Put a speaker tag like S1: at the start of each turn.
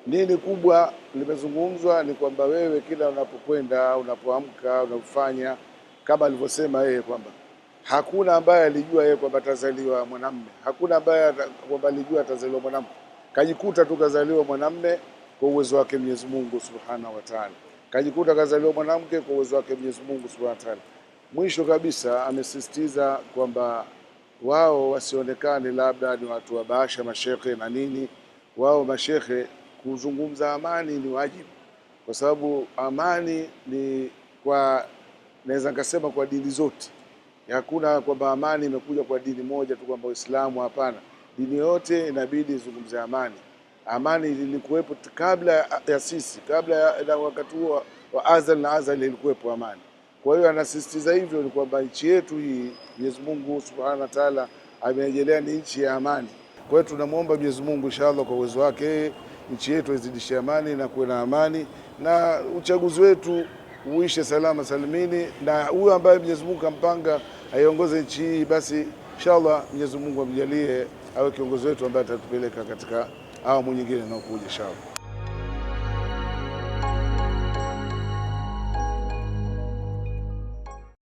S1: Nini kubwa limezungumzwa ni kwamba wewe kila unapokwenda, unapoamka, unafanya kama alivyosema yeye kwamba hakuna ambaye alijua yeye kwamba atazaliwa mwanamume, hakuna ambaye kwamba alijua atazaliwa mwanamke. Kajikuta tu kazaliwa mwanamume kwa uwezo wake Mwenyezi Mungu Subhanahu wa Ta'ala, kajikuta kazaliwa mwanamke kwa uwezo wake Mwenyezi Mungu Subhanahu wa Ta'ala. Mwisho kabisa amesisitiza kwamba wao wasionekane labda ni watu wa bahasha, mashekhe na nini. Wao mashekhe kuzungumza amani ni wajibu, kwa sababu amani ni kwa, naweza nikasema kwa dini zote. Hakuna kwamba amani imekuja kwa dini moja tu kwamba Uislamu, hapana. Dini yote inabidi izungumze amani. Amani ilikuwepo kabla ya sisi, kabla ya wakati huo wa azal na azal ilikuwepo amani. Kwa hiyo anasisitiza hivyo ni kwamba nchi yetu hii Mwenyezi Mungu Subhanahu wa Ta'ala amejelea ni nchi ya amani. Kwa hiyo tunamwomba Mwenyezi Mungu inshallah kwa uwezo wake nchi yetu izidishe amani na kuwe na amani, na uchaguzi wetu uishe salama salimini, na huyo ambaye Mwenyezi Mungu kampanga aiongoze nchi hii, basi inshallah Mwenyezi Mungu amjalie awe kiongozi wetu ambaye atatupeleka katika awamu nyingine inayokuja inshallah.